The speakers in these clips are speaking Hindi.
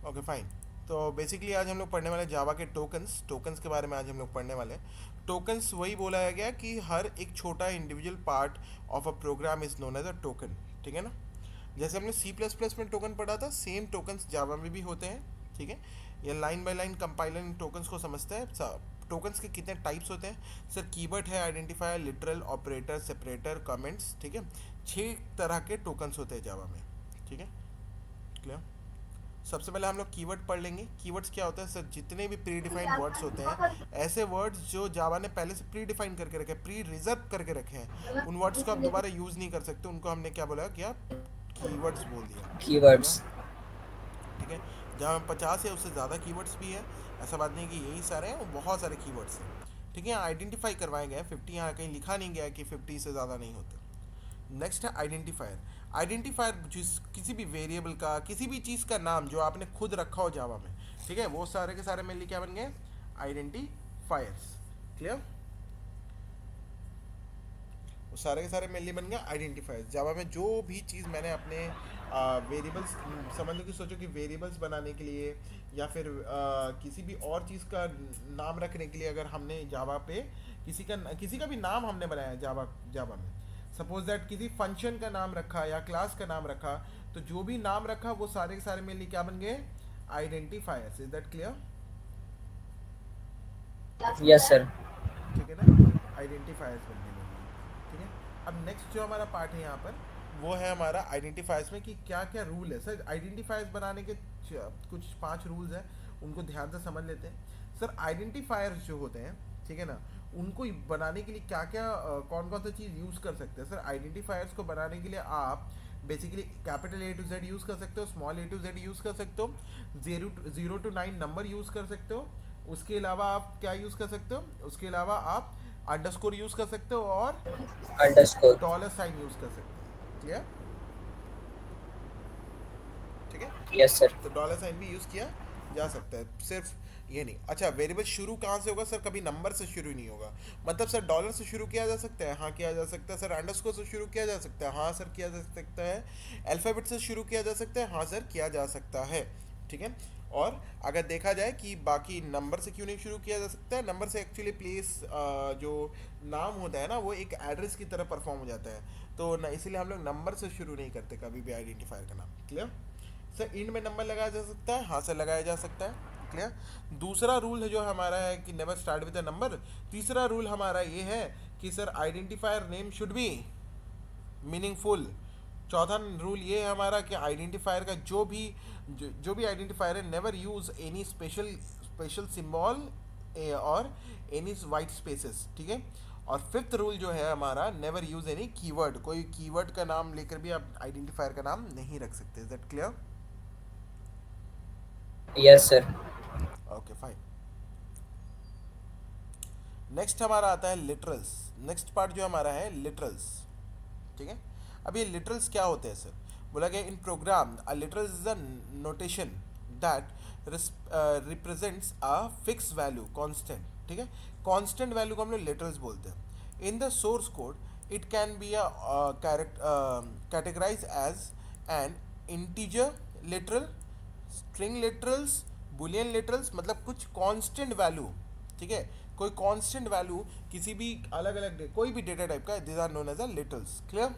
Okay fine. तो बेसिकली आज हम लोग पढ़ने वाले जावा के टोकन्स के बारे में आज हम लोग पढ़ने वाले हैं। टोकन्स वही बोला गया कि हर एक छोटा individual part of a program is known as a token. ठीक है ना। जैसे हमने सी प्लस प्लस में टोकन पढ़ा था, सेम टोकन्स जावा में भी होते हैं। ठीक है। ये line by line compiler in tokens को समझता है। टोकन्स के कितने टाइप्स होते हैं सर? कीवर्ड है, identifier, literal, operator, separator, comments. ठीक है। 6 तरह के टोकन्स होते हैं जावा में। ठीक है, क्लियर। सबसे पहले हम लोग कीवर्ड पढ़ लेंगे। कीवर्ड्स क्या होता है सर? जितने भी प्री डिफाइंड वर्ड्स होते हैं, ऐसे वर्ड्स जो जावा ने पहले से प्री डिफाइन करके रखे हैं, प्री रिजर्व करके रखे हैं, उन वर्ड्स को आप दोबारा यूज़ नहीं कर सकते। उनको हमने क्या बोला कि आप कीवर्ड्स बोल दिया। क्लियर। कीवर्ड्स। ठीक है। जहाँ 50 है उससे ज़्यादा कीवर्ड्स भी है। ऐसा बात नहीं कि यही सारे हैं, वो बहुत सारे कीवर्ड्स हैं। ठीक है। यहाँ आइडेंटिफाई करवाए गए हैं 50, यहाँ कहीं लिखा नहीं गया है कि 50 से ज़्यादा नहीं होते। नेक्स्ट है आइडेंटिफायर। आइडेंटिफायर जिस किसी भी वेरिएबल का, किसी भी चीज़ का नाम जो आपने खुद रखा हो जावा में, ठीक है, वो सारे के सारे मेनली क्या बन गए? आइडेंटिफायर्स। क्लियर। वो सारे के सारे मेनली बन गए आइडेंटिफायर्स। जावा में जो भी चीज़ मैंने अपने वेरिएबल्स, समझ लो कि सोचो कि वेरिएबल्स बनाने के लिए या फिर किसी भी और चीज़ का नाम रखने के लिए, अगर हमने जावा पे किसी का भी नाम हमने बनाया जावा जावा में, सपोज दैट किसी फंक्शन का नाम रखा या क्लास का नाम रखा, तो जो भी नाम रखा वो सारे के सारे मेनली क्या बन गए? Identifiers. Is that clear? Yes sir. ठीक है ना। आइडेंटिफायर्स बनने मेनली। ठीक है। अब नेक्स्ट जो हमारा पार्ट है यहाँ पर, वो है हमारा आइडेंटिफायर्स में कि क्या क्या रूल है सर। आइडेंटिफायर्स बनाने के कुछ 5 रूल्स हैं, उनको ध्यान से समझ लेते हैं सर। आइडेंटिफायर्स जो होते हैं, ठीक है ना, उनको बनाने के लिए क्या क्या कौन कौन सा चीज़ यूज़ कर सकते हैं सर? आइडेंटिफायर्स को बनाने के लिए आप basically capital A to Z use कर सकते हो, small A to Z use कर सकते हो, 0 to 9 नंबर यूज़ कर सकते हो। उसके अलावा आप क्या यूज़ कर सकते हो? उसके अलावा आप अंडरस्कोर यूज़ कर सकते हो और अंडरस्कोर। डॉलर साइन यूज़ कर सकते हैं। क्लियर। ठीक है। Yes sir. तो डॉलर साइन भी यूज़ किया जा सकता है, सिर्फ ये नहीं। अच्छा, वेरिएबल शुरू कहाँ से होगा सर? कभी नंबर से शुरू नहीं होगा। मतलब सर डॉलर से शुरू किया जा सकता है, हाँ किया जा सकता है सर। अंडरस्कोर से शुरू किया जा सकता है, हाँ सर किया जा सकता है। अल्फ़ाबेट से शुरू किया जा सकता है, हाँ सर किया जा सकता है। ठीक है। और अगर देखा जाए कि बाकी नंबर से क्यों नहीं शुरू किया जा सकता है, नंबर से एक्चुअली प्लेस जो नाम होता है ना, वो एक एड्रेस की तरह परफॉर्म हो जाता है, तो न इसलिए हम लोग नंबर से शुरू नहीं करते कभी भी आइडेंटिफायर का नाम। क्लियर। सर इंड में नंबर लगाया जा सकता है, हाँ सर लगाया जा सकता है। क्लियर। दूसरा रूल है जो हमारा है कि never start with a number. तीसरा रूल हमारा ये है कि sir identifier name should be meaningful. चौथा रूल ये है हमारा कि आइडेंटिफायर का जो भी आइडेंटिफायर है, never use any special special symbol और एनी वाइट स्पेसेस। ठीक है। और फिफ्थ रूल जो है हमारा, नेवर यूज एनी कीवर्ड। कोई कीवर्ड का नाम लेकर भी आप आइडेंटिफायर का नाम नहीं रख सकते। Is that clear? Yes sir. Okay fine. Next हमारा आता है लिटरल्स। नेक्स्ट पार्ट जो हमारा है लिटरल्स। ठीक है। अब ये लिटरल्स क्या होते हैं सर? बोला गया in program a literal is a notation that represents a fix value constant. ठीक है। कांस्टेंट वैल्यू को हम लोग लिटरल्स बोलते हैं। In the source code it can be a categorize as an integer literal, string literals, boolean literals, मतलब कुछ कांस्टेंट वैल्यू। ठीक है। कोई कांस्टेंट वैल्यू किसी भी अलग अलग कोई भी डेटा टाइप का, this are known as a literals. Clear.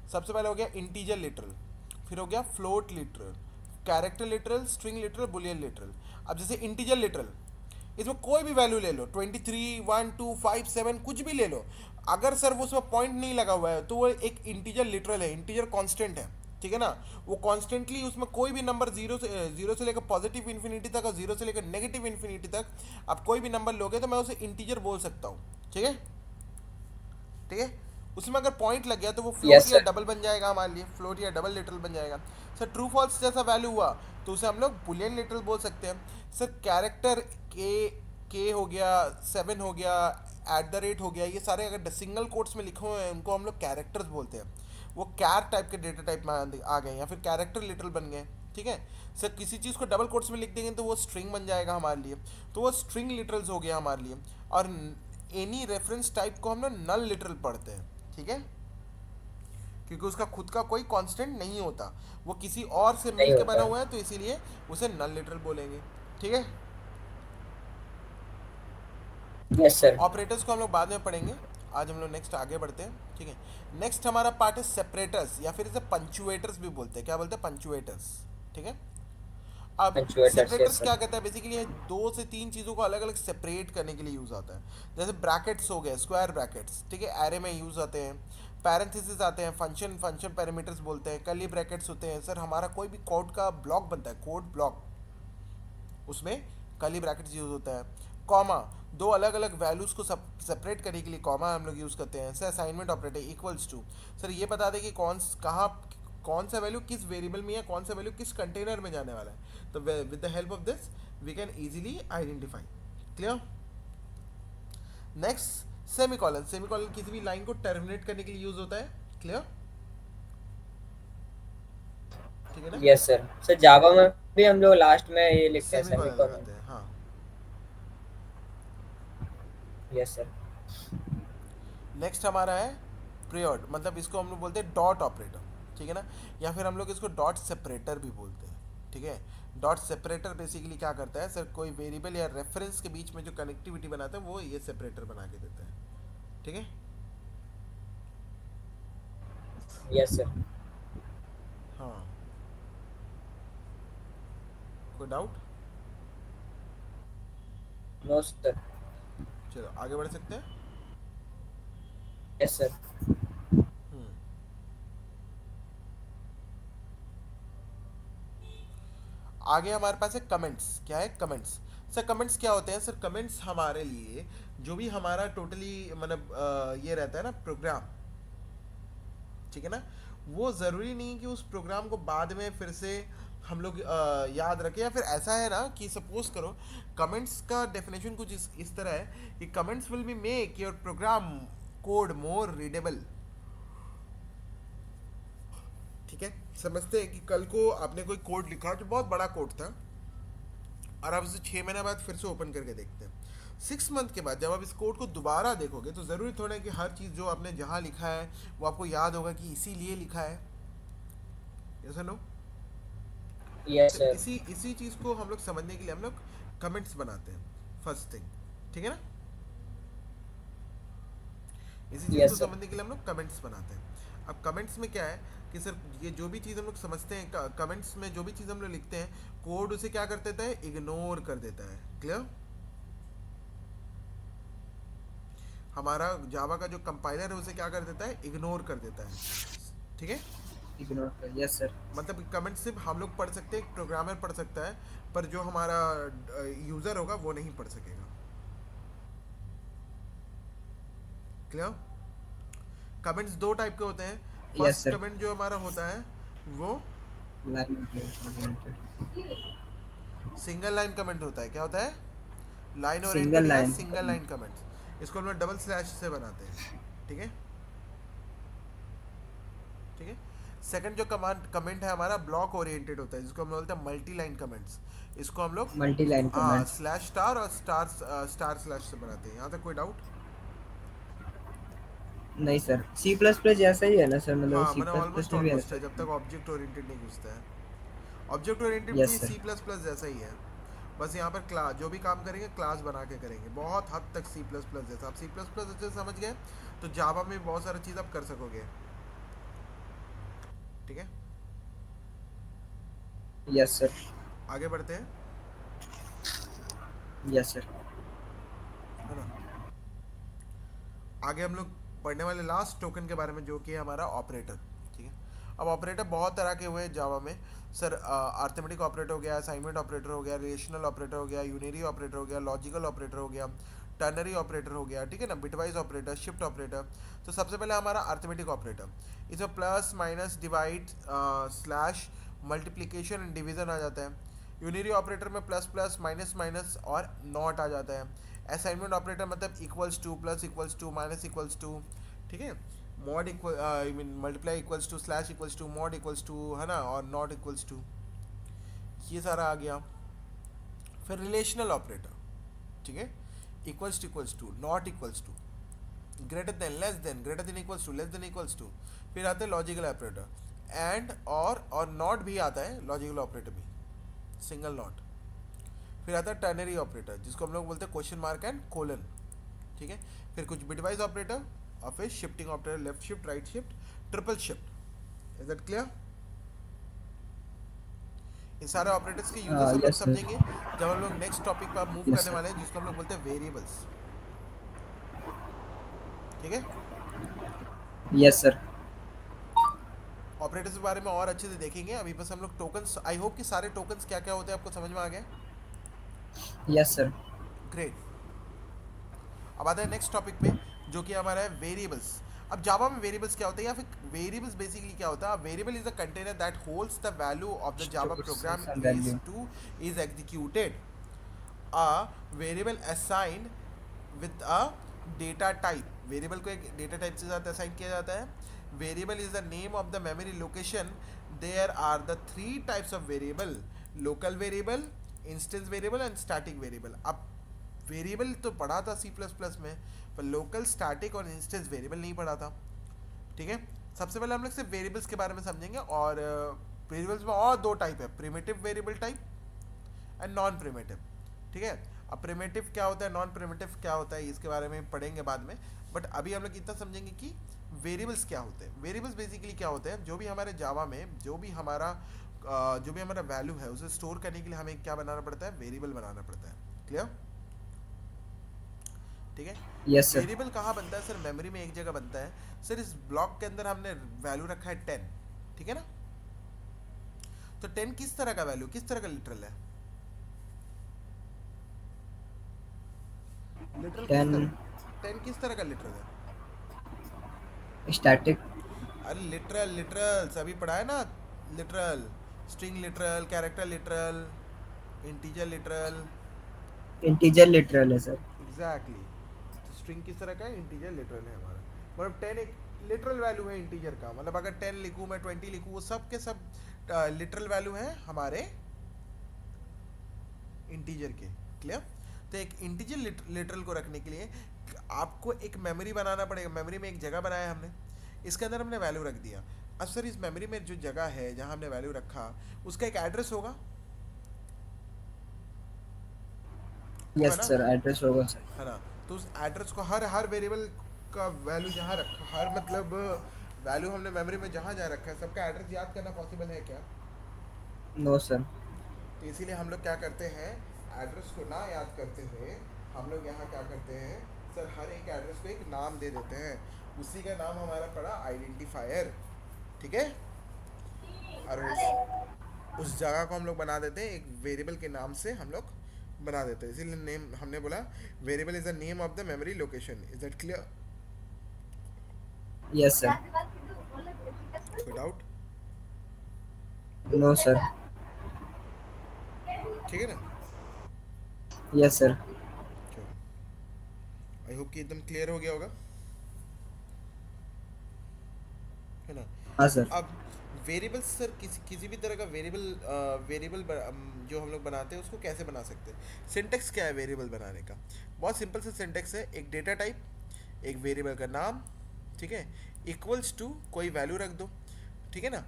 सबसे पहले हो गया इंटीजर लिटरल, फिर हो गया float literal, character literal, string literal, boolean literal. अब जैसे इंटीजर लिटरल, इसमें कोई भी वैल्यू ले लो, 23, 1, 2, 5, 7 कुछ भी ले लो। अगर सर वो उसमें पॉइंट नहीं लगा हुआ है तो वो एक इंटीजर लिटरल है, इंटीजर कांस्टेंट है। ठीक है ना। वो कॉन्स्टेंटली उसमें कोई भी नंबर जीरो से लेकर पॉजिटिव इन्फिनिटी तक और जीरो से लेकर नेगेटिव इन्फिनिटी तक आप कोई भी नंबर लोगे तो मैं उसे इंटीजर बोल सकता हूँ। ठीक है। ठीक है। उसमें अगर पॉइंट लग गया तो वो फ्लोट यस या सर। डबल बन जाएगा हमारे लिए, फ्लोट या डबल लिटरल बन जाएगा। सर ट्रू फॉल्स जैसा वैल्यू हुआ तो उसे हम लोग बुलियन लिटरल बोल सकते हैं। सर कैरेक्टर के हो गया, 7 हो गया, @ हो गया, ये सारे अगर सिंगल कोट्स में लिखे हुए हैं उनको हम लोग कैरेक्टर्स बोलते हैं। वो कैर टाइप के डेटा टाइप में आ गए या फिर कैरेक्टर लिटरल बन गए। ठीक है। सर किसी चीज़ को डबल कोट्स में लिख देंगे तो वो स्ट्रिंग बन जाएगा हमारे लिए, तो वो स्ट्रिंग लिटरल्स हो गया हमारे लिए। और एनी रेफरेंस टाइप को हम लोग नल लिटरल पढ़ते हैं। ठीक है। क्योंकि उसका खुद का कोई कांस्टेंट नहीं होता, वो किसी और से नहीं मिलके बना होता। हुआ है, तो इसीलिए उसे नॉन लिटरल बोलेंगे। ठीक है। Yes sir. ऑपरेटर्स को हम लोग बाद में पढ़ेंगे, आज हम लोग नेक्स्ट आगे बढ़ते हैं। ठीक है। नेक्स्ट हमारा पार्ट है सेपरेटर्स, या फिर इसे पंचुएटर्स भी बोलते हैं। क्या बोलते हैं? पंचुएटर्स। ठीक है। अब पंचुएटर्स, यस सेपरेटर्स सर। क्या कहता है? बेसिकली ये दो से तीन चीज़ों को अलग अलग सेपरेट करने के लिए यूज़ आता है। जैसे ब्रैकेट्स हो गए, स्क्वायर ब्रैकेट्स, ठीक है, एरे में यूज़ आते हैं। पैरेंथेसिस आते हैं, फंक्शन फंक्शन पैरामीटर्स बोलते हैं। कर्ली ब्रैकेट्स होते हैं। सर हमारा कोई भी कोड का ब्लॉक बनता है, कोड ब्लॉक, उसमें कर्ली ब्रैकेट्स यूज़ होता है। कॉमा, दो अलग अलग वैल्यूज़ को सेपरेट करने के लिए कॉमा हम लोग यूज़ करते हैं। Sir assignment operator equals to, sir ये बता दें कि कहाँ कौन सा वैल्यू किस वेरिएबल में है, कौन सा वैल्यू किस कंटेनर में जाने वाला है। तो with the help of this we can easily identify. Clear. Next semicolon. Semicolon किसी भी लाइन को टर्मिनेट करने के लिए यूज होता है। क्लियर। ठीक है ना। Yes sir. सर जावा में भी हम लोग लास्ट में ये लिखते हैं सेमीकॉलन सेमीकोलन। लगाते हैं, हाँ। Yes sir. नेक्स्ट हमारा है पीरियड, मतलब इसको हम लोग बोलते हैं डॉट ऑपरेटर। ठीक है ना। या फिर हम लोग इसको डॉट सेपरेटर भी बोलते हैं। ठीक है। डॉट सेपरेटर बेसिकली क्या करता है? सर कोई वेरिएबल या रेफरेंस के बीच में जो कनेक्टिविटी बनाता है, वो ये सेपरेटर बना के देता है। ठीक है। Yes sir. हाँ। कोई डाउट? No sir. चलो आगे बढ़ सकते हैं। Yes sir. हम्म। आगे हमारे पास है कमेंट्स। क्या है? कमेंट्स। सर कमेंट्स क्या होते हैं? सर कमेंट्स हमारे लिए जो भी हमारा टोटली मतलब ये रहता है ना प्रोग्राम, ठीक है ना, वो ज़रूरी नहीं कि उस प्रोग्राम को बाद में फिर से हम लोग याद रखें। या फिर ऐसा है ना कि सपोज करो, कमेंट्स का डेफिनेशन कुछ इस तरह है कि comments will be make your program code more readable. ठीक है। समझते हैं कि कल को आपने कोई कोड लिखा जो बहुत बड़ा कोड था, और आप उसे 6 महीने बाद फिर से ओपन करके देखते हैं। 6 मंथ के बाद जब आप इस कोड को दोबारा देखोगे, तो ज़रूरी थोड़ा है कि हर चीज़ जो आपने जहाँ लिखा है वो आपको याद होगा कि इसीलिए लिखा है। ऐसा नो। यस तो सर। इसी इसी चीज़ को हम लोग समझने के लिए हम लोग कमेंट्स बनाते हैं, फर्स्ट थिंग। ठीक है ना। इसी चीज़ को यस सर। समझने के लिए हम लोग कमेंट्स बनाते हैं। अब कमेंट्स में क्या है कि सर ये जो भी चीज़ हम लोग समझते हैं, कमेंट्स में जो भी चीज़ हम लोग लिखते हैं, कोड उसे क्या कर देता है? इग्नोर कर देता है। क्लियर। हमारा जावा का जो कंपाइलर है उसे क्या कर देता है? इग्नोर कर देता है। ठीक है। इग्नोर कर। Yes sir. मतलब कमेंट सिर्फ हम लोग पढ़ सकते हैं, प्रोग्रामर पढ़ सकता है, पर जो हमारा यूज़र होगा वो नहीं पढ़ सकेगा। क्लियर। कमेंट्स दो टाइप के होते हैं। Yes first sir. कमेंट जो हमारा होता है वो सिंगल लाइन कमेंट होता है। क्या होता है? लाइन ओरिएंटेड सिंगल या लाइन। Single line comments. इसको हम लोग डबल स्लैश से बनाते हैं। ठीक है। ठीक है। सेकंड जो कमांड कमेंट है हमारा ब्लॉक ओरिएंटेड होता है, जिसको हम बोलते हैं मल्टी लाइन कमेंट्स। इसको हम लोग मल्टी लाइन हाँ कमेंट्स। स्लैश स्टार और स्टार स्टार स्लैश से बनाते हैं। यहाँ तक कोई डाउट? नहीं सर, सी प्लस प्लस जैसा ही है ना सर, मतलब हाँ सी मैंने प्लस प्लस ऑलमोस्ट में भी है ना ऑलमोस्ट है, सर। जब तक ऑब्जेक्ट ओरिएंटेड नहीं घुसता है। ऑब्जेक्ट ओरिएंटेड भी yes sir. C plus plus जैसा ही है। बस यहाँ पर क्लास जो भी काम करेंगे क्लास बना के करेंगे, बहुत हद तक सी प्लस प्लस जैसा। आप सी प्लस प्लस अच्छे से समझ गए तो जावा में बहुत सारी चीज़ आप कर सकोगे। ठीक है। Yes sir. आगे बढ़ते हैं। Yes sir. है ना। आगे हम लोग पढ़ने वाले लास्ट टोकन के बारे में, जो कि है हमारा ऑपरेटर। ठीक है। अब ऑपरेटर बहुत तरह के हुए जावा में। सर अर्थमेटिक ऑपरेटर हो गया, असाइनमेंट ऑपरेटर हो गया, रिलेशनल ऑपरेटर हो गया, यूनरी ऑपरेटर हो गया, लॉजिकल ऑपरेटर हो गया, टर्नरी ऑपरेटर हो गया। ठीक है ना। Bitwise operator, shift operator. तो सबसे पहले हमारा अर्थमेटिक ऑपरेटर, इसमें plus minus divide slash multiplication and division आ जाता है। यूनरी ऑपरेटर में प्लस प्लस माइनस माइनस और नॉट आ जाता है। असाइनमेंट ऑपरेटर मतलब equals to, plus equals to, minus equals to. ठीक है। Mod equal I mean multiply equals to, slash equals to, mod equals to, है ना, और नॉट इक्वल्स टू, ये सारा आ गया। फिर रिलेशनल ऑपरेटर, ठीक है, equals to, not equals to, greater than, less than, greater than equals to, less than equals to. फिर आता है लॉजिकल ऑपरेटर, एंड, और नॉट भी आता है लॉजिकल ऑपरेटर भी, सिंगल नॉट। फिर आता है टर्नरी ऑपरेटर जिसको हम लोग बोलते हैं क्वेश्चन मार्क एंड कोलन, ठीक है। फिर कुछ बिटवाइज ऑपरेटर, और फिर shifting operator, left shift, right shift, triple shift. Is that clear? इन सारे ऑपरेटर्स के यूजेस हम लोग यस सर। समझेंगे जब हम लोग नेक्स्ट टॉपिक पर मूव यस करने सर। वाले हैं, जिसको हम लोग बोलते हैं वेरिएबल्स, ठीक है। Yes sir. ऑपरेटर्स के बारे में और अच्छे से देखेंगे, अभी बस हम लोग टोकन्स, आई होप कि सारे टोकन्स क्या क्या होते हैं आपको समझ में आ गया। Yes sir. ग्रेट। अब आता है नेक्स्ट टॉपिक पे, जो कि हमारा है वेरिएबल्स। अब जावा में वेरिएबल्स क्या होता है, या फिर वेरिएबल्स बेसिकली क्या होता है? Variable is a container that holds the value of the Java store programme some is value. Two is executed. A variable assigned with a data type, variable को एक डेटा टाइप के साथ असाइन किया जाता है। Variable is the name of the memory location. There are the three types of variable: local variable, instance variable and static variable. अब वेरिएबल तो पढ़ा था सी प्लस प्लस में, पर लोकल, स्टैटिक और इंस्टेंस वेरिएबल नहीं पढ़ा था, ठीक है। सबसे पहले हम लोग सिर्फ वेरिएबल्स के बारे में समझेंगे, और वेरिएबल्स में और दो टाइप है, primitive variable type and non primitive, ठीक है। अब प्रिमिटिव क्या होता है, नॉन प्रिमिटिव क्या होता है, इसके बारे में पढ़ेंगे बाद में। बट अभी हम लोग इतना समझेंगे कि वेरिएबल्स क्या होते हैं। वेरिएबल्स बेसिकली क्या होते हैं, जो भी हमारे जावा में जो भी हमारा वैल्यू है उसे स्टोर करने के लिए हमें क्या बनाना पड़ता है, वेरिएबल बनाना पड़ता है। क्लियर? ठीक है। Yes sir. वेरिएबल कहाँ बनता है सर? मेमोरी में एक जगह बनता है सर। इस ब्लॉक के अंदर हमने वैल्यू रखा है 10, ठीक है ना। तो 10 किस तरह का वैल्यू, किस तरह का लिटरल है? लिटरल किस 10 तरह, 10 किस तरह का लिटरल है? स्टैटिक। अरे लिटरल, लिटरल अभी पढ़ा है ना। Literal, string literal, character literal, integer literal. Integer literal है सर। एग्जैक्टली। तो स्ट्रिंग किस तरह का है? इंटीजर लिटरल है हमारा। मतलब 10 एक लिटरल वैल्यू है इंटीजर का, मतलब अगर 10 लिखूँ मैं, 20 लिखूँ, वो सब के सब लिटरल वैल्यू है हमारे इंटीजर के। क्लियर? तो एक इंटीजर लिटरल को रखने के लिए आपको एक मेमोरी बनाना पड़ेगा। मेमोरी में एक जगह बनाया है हमने, इसके अंदर हमने वैल्यू रख दिया। अब सर इस मेमोरी में जो जगह है जहाँ हमने वैल्यू रखा, उसका एक एड्रेस होगा, होगा यस ना, सर, एड्रेस होगा सर। है ना। तो उस एड्रेस को हर हर वेरिएबल का वैल्यू जहाँ रखा, हर मतलब वैल्यू हमने मेमोरी में जहाँ जहाँ रखा है, सबका एड्रेस याद करना पॉसिबल है क्या? No sir. तो इसीलिए हम लोग क्या करते हैं, एड्रेस को ना याद करते हुए हम लोग यहाँ क्या करते हैं सर, हर एक एड्रेस को एक नाम दे देते हैं। उसी का नाम हमारा पड़ा आइडेंटिफायर, ठीक है। और उस जगह को हम लोग बना देते हैं एक वेरिएबल के नाम से, हम लोग बना देते हैं। इसीलिए नेम हमने बोला variable is the name of the memory location. Is that clear? Yes sir. कोई डाउट? No sir. ठीक है ना। Yes sir. चलो, आई होप कि एकदम क्लियर हो गया होगा, है ना। हाँ सर। अब वेरिएबल सर, किसी किसी भी तरह का वेरिएबल जो हम लोग बनाते हैं उसको कैसे बना सकते हैं? सिंटेक्स क्या है वेरिएबल बनाने का? बहुत सिंपल सा सिंटेक्स है, एक डेटा टाइप, एक वेरिएबल का नाम, ठीक है, इक्वल्स टू कोई वैल्यू रख दो, ठीक है ना।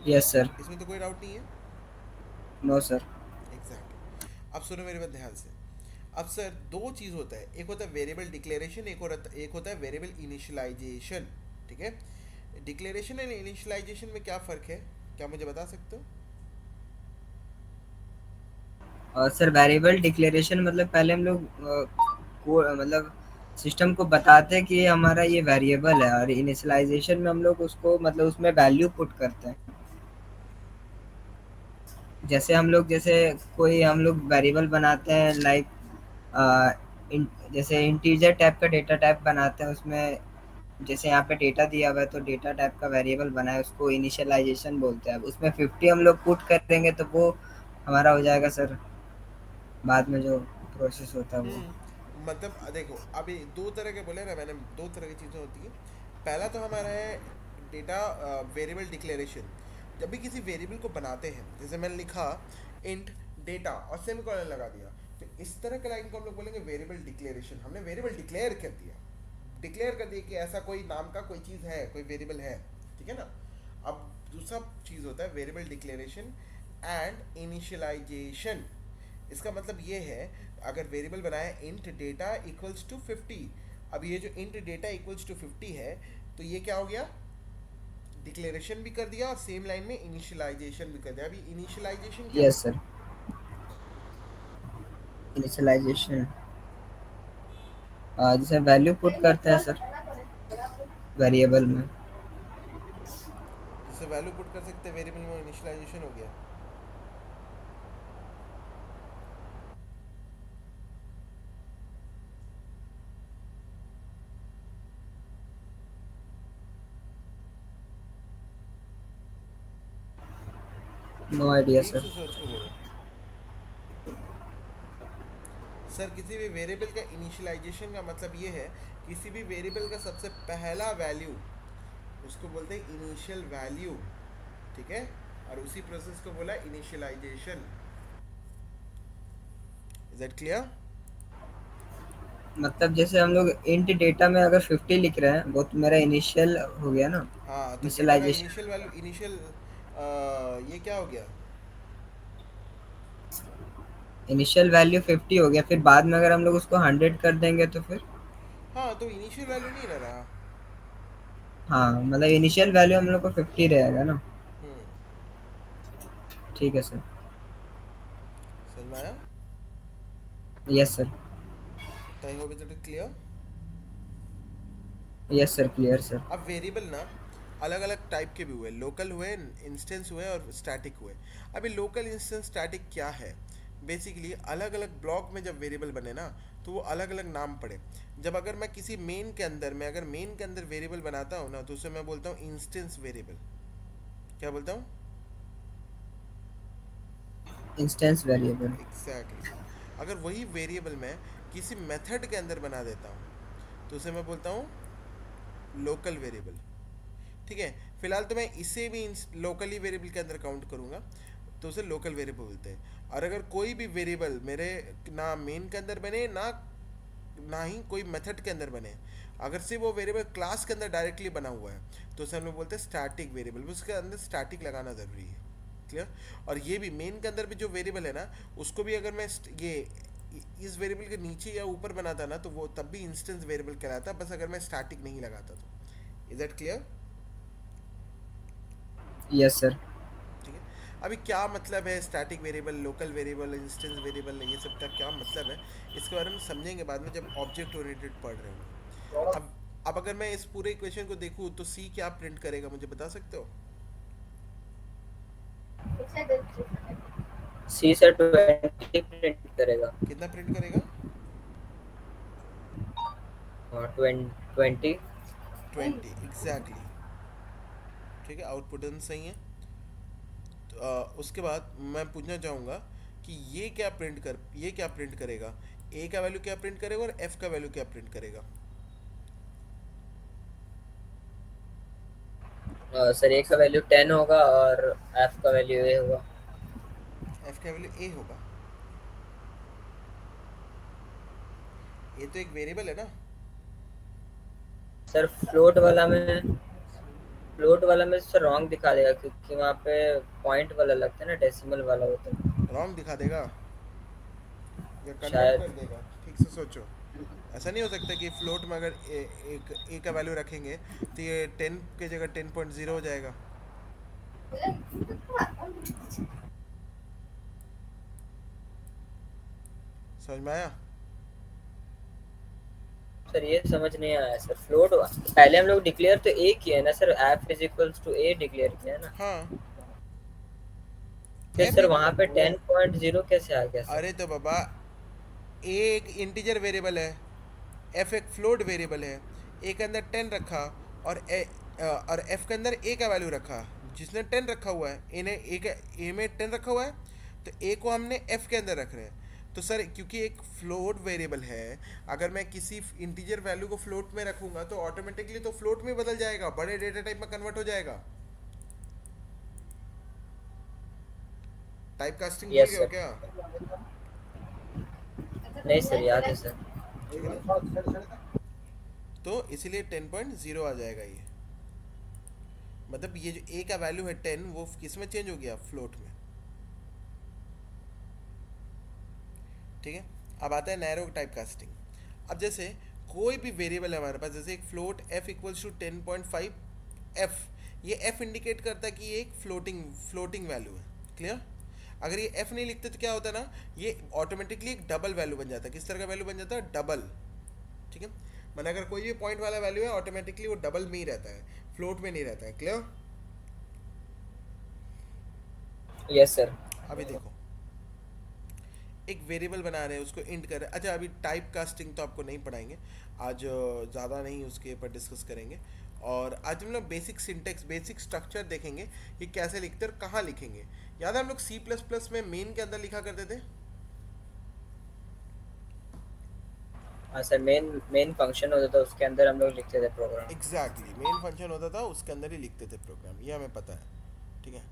Yes sir. इसमें तो कोई डाउट नहीं है। No sir. एग्जैक्टली। अब सुनो मेरे बात ध्यान से। अब सर दो चीज़ होता है, एक होता है वेरिएबल डिक्लेरेशन, एक होता है वेरिएबल इनिशियलाइजेशन, ठीक है। डिक्लेरेशन एंड इनिशियलाइजेशन में क्या फ़र्क है, क्या मुझे बता सकते हो? सर वेरिएबल डिक्लेरेशन मतलब पहले हम लोग को मतलब सिस्टम को बताते हैं कि ये हमारा ये वेरिएबल है, और इनिशियलाइजेशन में हम लोग उसको मतलब उसमें वैल्यू पुट करते हैं। जैसे कोई हम लोग वेरिएबल बनाते हैं लाइक जैसे इंटीजर टाइप का डेटा टाइप बनाते हैं, उसमें जैसे यहाँ पे डेटा दिया हुआ है तो डेटा टाइप का वेरिएबल बना है, उसको इनिशियलाइजेशन बोलते हैं। अब उसमें 50 हम लोग पुट कर देंगे तो वो हमारा हो जाएगा सर, बाद में जो प्रोसेस होता है वो। मतलब देखो, अभी दो तरह के बोले ना मैंने, दो तरह की चीज़ें होती हैं। पहला तो हमारा है डेटा वेरिएबल डिक्लेरेशन। जब भी किसी वेरिएबल को बनाते हैं, जैसे मैंने लिखा इंट डेटा और सेमीकोलन लगा दिया, तो इस तरह के लाइन को हम लोग बोलेंगे वेरिएबल डिक्लेरेशन। हमने वेरिएबल डिक्लेयर कर दिया, डिक्लेयर कर दिया कि ऐसा कोई नाम का कोई चीज़ है, कोई वेरिएबल है, ठीक है ना। अब दूसरा चीज़ होता है वेरिएबल डिक्लेरेशन एंड इनिशियलाइजेशन। इसका मतलब ये है, अगर वेरिएबल बनाया इंट डेटा इक्वल्स टू 50, अब ये जो इंट डेटा इक्वल्स टू 50 है, तो ये क्या हो गया, डिक्लेरेशन भी कर दिया और सेम लाइन में इनिशियलाइजेशन भी कर दिया। अभी इनिशियलाइजेशन क्या यस होता सर, इनिशियलाइजेशन जैसे वैल्यू पुट करते हैं सर वेरिएबल में। है, जिससे वैल्यू पुट कर सकते हैं वेरिएबल में, इनिशियलाइजेशन हो गया। नो आइडिया ठीक सर। से सोच के बोलो सर। किसी भी वेरिएबल का इनिशियलाइजेशन का मतलब ये है, किसी भी वेरिएबल का सबसे पहला वैल्यू, उसको बोलते हैं इनिशियल वैल्यू, ठीक है। और उसी प्रोसेस को बोला इनिशियलाइजेशन। Is that clear? मतलब जैसे हम लोग इंट डेटा में अगर 50 लिख रहे हैं, वो तो मेरा इनिशियल हो गया ना, हाँ, तो डेटा का इनिशियलाइजेशन। इनिशियल वैल्यू, इनिशियल ये क्या हो गया? इनिशियल वैल्यू 50 हो गया, फिर बाद में अगर हम लोग उसको 100 कर देंगे तो फिर। हाँ, तो इनिशियल वैल्यू नहीं रह रहा। हाँ, मतलब इनिशियल वैल्यू हम लोग को 50 रहेगा ना। हम्म। ठीक है सर। समझ में आया? Yes sir. I hope it is clear. Yes sir, clear sir. अब वेरिएबल ना अलग अलग टाइप के भी हुए, लोकल हुए, इंस्टेंस हुए और स्टैटिक हुए। अभी लोकल, इंस्टेंस, स्टैटिक क्या है? बेसिकली अलग अलग ब्लॉक में जब वेरिएबल बने ना, तो वो अलग अलग नाम पड़े। जब अगर मैं किसी मेन के अंदर, मैं अगर मेन के अंदर वेरिएबल बनाता हूँ ना, तो उसे मैं बोलता हूँ इंस्टेंस वेरिएबल। क्या बोलता हूँ? Instance variable. एग्जैक्टली। अगर वही वेरिएबल मैं किसी मेथड के अंदर बना देता हूँ, तो उसे मैं बोलता हूँ लोकल वेरिएबल, ठीक है। फिलहाल तो मैं इसे भी लोकली वेरिएबल के अंदर काउंट करूंगा, तो उसे लोकल वेरिएबल बोलते हैं। और अगर कोई भी वेरिएबल मेरे ना मेन के अंदर बने, ना ही कोई मेथड के अंदर बने, अगर से वो वेरिएबल क्लास के अंदर डायरेक्टली बना हुआ है, तो उसे हम लोग बोलते हैं स्टैटिक वेरिएबल। उसके अंदर स्टैटिक लगाना ज़रूरी है। क्लियर? और ये भी मेन के अंदर भी जो वेरिएबल है ना, उसको भी अगर मैं ये इस वेरिएबल के नीचे या ऊपर बनाता ना, तो वो तब भी इंस्टेंस वेरिएबल कहलाता, बस अगर मैं स्टैटिक नहीं लगाता तो। Is that clear? Yes sir. ठीक है। अभी क्या मतलब है static variable, local variable, instance variable, ये सब का क्या मतलब है, इसके बारे में समझेंगे बाद में, जब ऑब्जेक्ट ओरिएंटेड पढ़ रहे होंगे। अब अगर मैं इस पूरे इक्वेशन को देखूँ, तो सी क्या प्रिंट करेगा, मुझे बता सकते हो? सी से 20 प्रिंट करेगा। कितना प्रिंट करेगा? और 20। 20, एग्जैक्टली। ठीक है, आउटपुट सही है। तो, उसके बाद मैं पूछना चाहूँगा कि ये क्या प्रिंट करेगा, ए का वैल्यू क्या प्रिंट करेगा और एफ का वैल्यू क्या प्रिंट करेगा? सर ए का वैल्यू 10 होगा और एफ का वैल्यू ए होगा। एफ का वैल्यू ए होगा। ए तो एक वेरिएबल है ना। सर फ्लोट वाला में सर रॉन्ग दिखा देगा, क्योंकि वहाँ पे पॉइंट वाला लगता है ना, डेसिमल वाला होता है। रॉन्ग दिखा देगा या कन्वर्ट शायद। कर देगा? ठीक से सोचो। ऐसा नहीं हो सकता कि फ्लोट में अगर एक ए का वैल्यू रखेंगे, तो ये 10 की जगह 10.0 हो जाएगा। समझ में आया? सर ये समझ नहीं आया सर, फ्लोट पहले हम लोग डिक्लेयर तो ए किया है ना sir, F is equals to A declare किया है ना। हाँ, फिर एफ सर इक्वल, वहाँ पे 10.0 कैसे आ गया सर? अरे तो बाबा, ए एक इंटीजर वेरिएबल है, एफ एक फ्लोट वेरिएबल है। ए के अंदर 10 रखा, और और एफ के अंदर ए का वैल्यू रखा। जिसने 10 रखा हुआ है, ए ने ए में 10 रखा हुआ है, तो ए को हमने एफ के अंदर रख रहे हैं। तो सर क्योंकि एक फ्लोट वेरिएबल है, अगर मैं किसी इंटीजर वैल्यू को फ्लोट में रखूंगा, तो ऑटोमेटिकली तो फ्लोट में बदल जाएगा, बड़े डेटा टाइप में कन्वर्ट हो जाएगा। टाइप कास्टिंग भूल यस गए हो सर। क्या? नहीं सर, याद है सर। ठीक है ना? तो इसीलिए 10.0 आ जाएगा ये। मतलब ये जो ए का वैल्यू है 10, वो किस में चेंज हो गया, फ्लोट में। ठीक है। अब आता है नैरो टाइप कास्टिंग। अब जैसे कोई भी वेरिएबल है हमारे पास, जैसे एक float F equals to 10.5 F, ये एफ इंडिकेट करता है कि ये एक फ्लोटिंग फ्लोटिंग वैल्यू है। क्लियर? अगर ये एफ नहीं लिखते तो क्या होता है ना, ये ऑटोमेटिकली एक डबल वैल्यू बन जाता है। किस तरह का वैल्यू बन जाता है, डबल। ठीक है। मैंने अगर कोई भी पॉइंट वाला वैल्यू है, ऑटोमेटिकली वो डबल में ही रहता है, फ्लोट में नहीं रहता है। क्लियर? Yes sir. अभी देखो, एक वेरिएबल बना रहे हैं, उसको इंट कर रहे हैं। अच्छा, अभी टाइप कास्टिंग तो आपको नहीं पढ़ाएंगे आज, ज़्यादा नहीं उसके ऊपर डिस्कस करेंगे। और आज हम लोग बेसिक सिंटेक्स, बेसिक स्ट्रक्चर देखेंगे कि कैसे लिखते हैं और कहाँ लिखेंगे। याद है हम लोग सी प्लस प्लस में मेन के अंदर लिखा करते थे। हाँ सर, मेन मेन फंक्शन होता था, उसके अंदर हम लोग लिखते थे प्रोग्राम। एग्जैक्टली, मेन फंक्शन होता था, उसके अंदर ही लिखते थे प्रोग्राम, ये हमें पता है। ठीक है।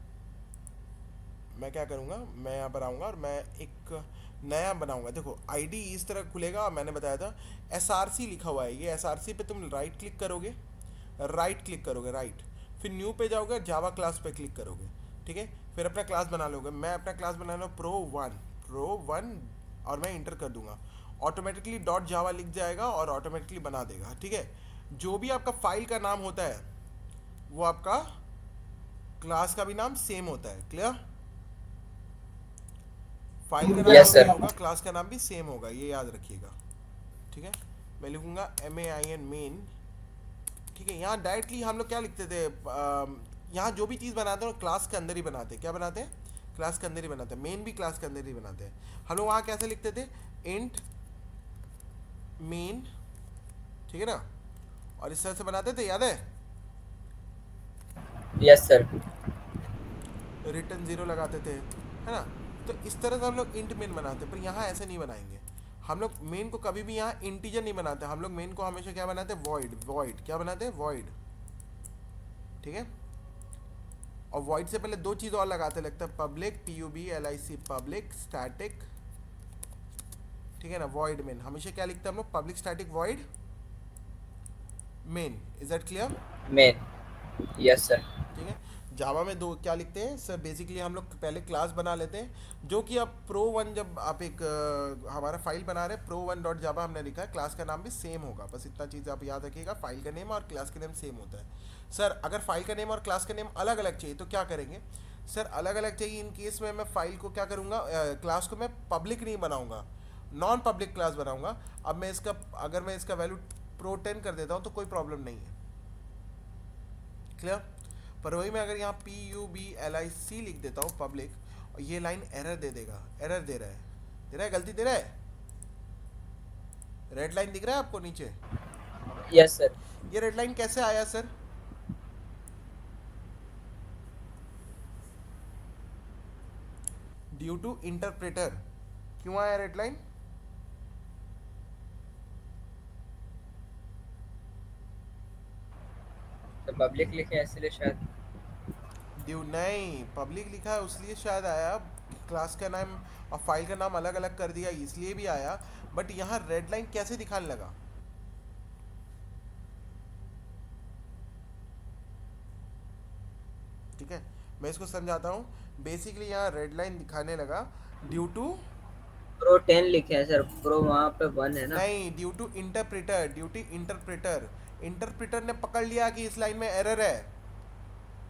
मैं क्या करूँगा, मैं यहाँ पर आऊँगा और मैं एक नया बनाऊँगा। देखो आईडी इस तरह खुलेगा, मैंने बताया था एसआरसी लिखा हुआ है, ये एसआरसी पे तुम राइट क्लिक करोगे, राइट क्लिक करोगे, राइट, फिर न्यू पे जाओगे, जावा क्लास पे क्लिक करोगे। ठीक है। फिर अपना क्लास बना लोगे। मैं अपना क्लास बना लो प्रो वन, और मैं इंटर कर दूंगा। ऑटोमेटिकली डॉट जावा लिख जाएगा और ऑटोमेटिकली बना देगा। ठीक है। जो भी आपका फाइल का नाम होता है, वो आपका क्लास का भी नाम सेम होता है। क्लियर? फाइल का नाम यस सेम सर। होगा, क्लास का नाम भी सेम होगा, ये याद रखिएगा। ठीक है। मैं लिखूंगा MAIN मेन। ठीक है। यहाँ डायरेक्टली हम लोग क्या लिखते थे, यहाँ जो भी चीज़ बनाते हैं क्लास के अंदर ही बनाते हैं। क्या बनाते हैं, क्लास के अंदर ही बनाते हैं। मेन भी क्लास के अंदर ही बनाते हैं। हम लोग वहाँ कैसे लिखते थे, इंट मेन। ठीक है ना? और इस तरह से बनाते थे, याद है? Yes sir. रिटर्न जीरो लगाते थे, है ना? तो इस तरह से हम लोग इंट मेन बनाते हैं, पर यहाँ ऐसे नहीं बनाएंगे। हम लोग मेन को कभी भी यहाँ इंटीजर नहीं बनाते। हम लोग मेन को हमेशा क्या बनाते हैं, वॉइड। वॉइड क्या बनाते हैं, वॉइड। ठीक है। और वॉइड से पहले दो चीज़ और लगाते, लगता है पब्लिक, PUBLIC, पब्लिक स्टैटिक। ठीक है ना? वॉइड मेन हमेशा क्या लिखते हैं हम लोग, public static void main. Is that clear? Main. Yes sir. ठीक है। जावा में दो क्या लिखते हैं सर, बेसिकली हम लोग पहले क्लास बना लेते हैं, जो कि अब प्रो वन, जब आप एक हमारा फाइल बना रहे हैं pro1.java हमने लिखा है, क्लास का नाम भी सेम होगा। बस इतना चीज़ आप याद रखिएगा, फाइल का नेम और क्लास का नेम सेम होता है। सर अगर फाइल का नेम और क्लास का नेम अलग अलग चाहिए तो क्या करेंगे? सर अलग अलग चाहिए, इन केस में मैं फाइल को क्या करूँगा, क्लास को मैं पब्लिक नहीं बनाऊँगा, नॉन पब्लिक क्लास बनाऊँगा। अब मैं इसका, अगर मैं इसका वैल्यू pro10 कर देता हूँ तो कोई प्रॉब्लम नहीं है। क्लियर? पर वही मैं अगर यहाँ PUBLIC लिख देता हूँ पब्लिक, और ये लाइन एरर दे देगा, एरर दे रहा है, दे रहा है, गलती दे रहा है। रेड लाइन दिख रहा है आपको नीचे? Yes sir. ये रेड लाइन कैसे आया सर? Due to interpreter. क्यों आया रेड लाइन? तो पब्लिक लिखे हैं इसलिए शायद। ड्यू नहीं, पब्लिक लिखा है उसलिए शायद आया। क्लास का नाम और फाइल का नाम अलग अलग कर दिया इसलिए भी आया। बट यहाँ रेड लाइन कैसे दिखाने लगा? ठीक है। मैं इसको समझाता हूँ। बेसिकली यहाँ रेड लाइन दिखाने लगा ड्यू टू, प्रो 10 लिखे हैं सर, प्रो वहाँ पे 1 है ना। नहीं, due to interpreter, due to interpreter. Interpreter ने पकड़ लिया कि इस लाइन में एरर है।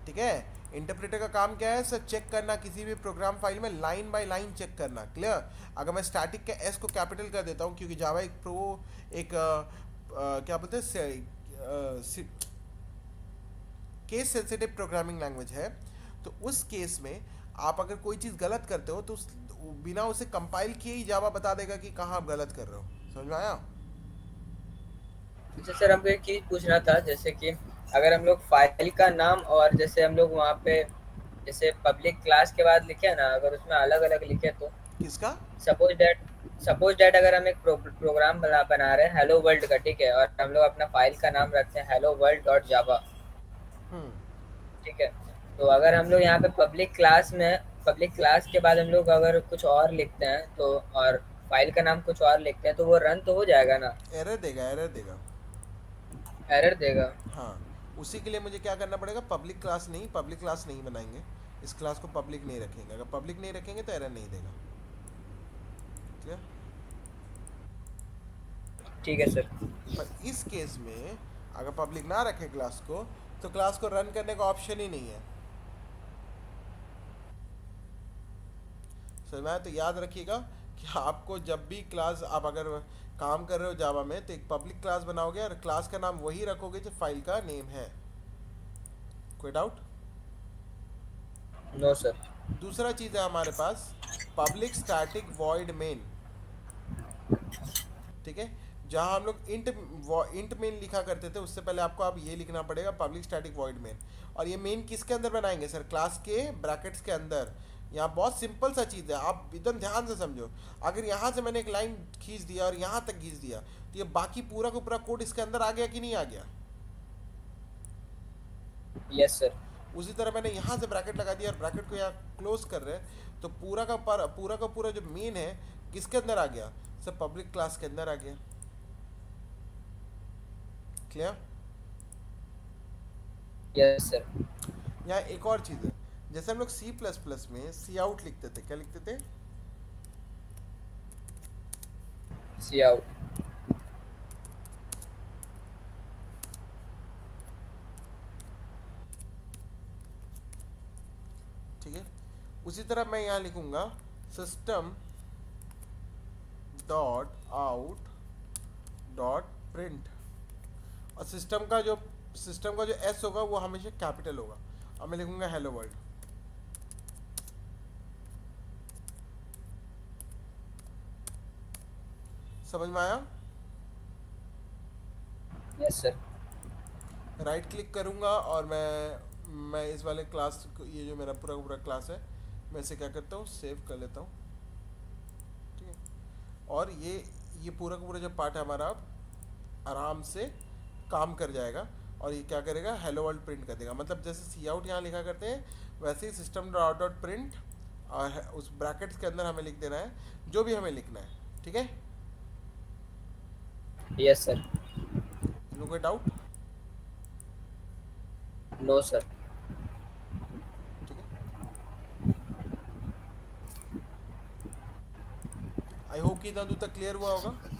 ठीक है। इंटरप्रेटर का काम क्या है सर, चेक करना किसी भी प्रोग्राम फाइल में लाइन बाय लाइन चेक करना। क्लियर? अगर मैं स्टैटिक के एस को कैपिटल कर देता हूँ, क्योंकि जावा एक प्रो, एक क्या बोलते हैं, केस सेंसिटिव प्रोग्रामिंग लैंग्वेज है, तो उस केस में आप अगर कोई चीज़ गलत करते हो तो बिना उसे कंपाइल किए ही जावा बता देगा कि कहाँ आप गलत कर रहे हो। समझ में आया? अच्छा सर, हमको एक चीज पूछना था, जैसे कि अगर हम लोग फाइल का नाम और जैसे हम लोग वहाँ पे जैसे पब्लिक क्लास के बाद लिखे ना, अगर उसमें अलग अलग लिखे तो किसका? सपोज दैट अगर हम एक प्रोग्राम बना रहे हैं हेलो वर्ल्ड का, ठीक है, और हम लोग अपना फाइल का नाम रखते हैं हेलो वर्ल्ड डॉट जावा। हम्म। ठीक है। तो अगर हम लोग यहाँ पे पब्लिक क्लास के बाद हम लोग अगर कुछ और लिखते हैं तो, और फाइल का नाम कुछ और लिखते हैं तो वो रन तो हो जाएगा ना? एरर देगा, एरर देगा। एरर देगा? हाँ, उसी के लिए मुझे क्या करना पड़ेगा, पब्लिक क्लास नहीं बनाएंगे, इस क्लास को पब्लिक नहीं रखेंगे। अगर पब्लिक नहीं रखेंगे तो एरर नहीं देगा। क्लियर? ठीक है सर। पर इस केस में अगर पब्लिक ना रखे क्लास को, तो क्लास को रन करने का ऑप्शन ही नहीं है। समझ में आया? तो याद रखिएगा कि आपको जब भी क्लास, आप अगर काम कर रहे हो जावा में, तो एक पब्लिक क्लास बनाओगे और क्लास का नाम वही रखोगे जो फाइल का नेम है। कोई डाउट? No sir. दूसरा चीज़ है हमारे पास पब्लिक स्टैटिक वॉइड मेन। ठीक है, जहां हम लोग इंट मेन लिखा करते थे, उससे पहले आपको अब ये लिखना पड़ेगा पब्लिक स्टैटिक वॉइड मेन। और ये मेन किसके अंदर बनाएंगे सर? क्लास के ब्रैकेट्स के अंदर। यहाँ बहुत सिंपल सा चीज़ है, आप एकदम ध्यान से समझो। अगर यहाँ से मैंने एक लाइन खींच दिया और यहाँ तक खींच दिया, तो ये बाकी पूरा का पूरा कोड इसके अंदर आ गया कि नहीं आ गया? Yes sir. उसी तरह मैंने यहाँ से ब्रैकेट लगा दिया और ब्रैकेट को यहाँ क्लोज कर रहे हैं, तो पूरा का पूरा जो मेन है किसके अंदर आ गया सर? पब्लिक क्लास के अंदर आ गया। क्लियर? Yes sir. यहाँ एक और चीज़ है, जैसे हम लोग सी प्लस प्लस में सी आउट लिखते थे, क्या लिखते थे? सी आउट। ठीक है, उसी तरह मैं यहाँ लिखूंगा system dot out dot print. और सिस्टम का जो एस होगा वो हमेशा कैपिटल होगा, और मैं लिखूंगा हेलो वर्ल्ड। समझ में आया? Yes sir. राइट क्लिक करूंगा और मैं इस वाले क्लास को, ये जो मेरा पूरा पूरा क्लास है, मैं इसे क्या करता हूँ, सेव कर लेता हूँ। ठीक है, और ये पूरा का पूरा जो पार्ट है हमारा अब आराम से काम कर जाएगा। और ये क्या करेगा, हेलो वर्ल्ड प्रिंट कर देगा। मतलब जैसे सी आउट यहाँ लिखा करते हैं, वैसे ही सिस्टम डॉट डॉट प्रिंट, और उस ब्रैकेट्स के अंदर हमें लिख देना है जो भी हमें लिखना है। ठीक है? Yes sir. कोई डाउट? No sir. ठीक है, आई होप कि इतना दूर तक क्लियर हुआ होगा।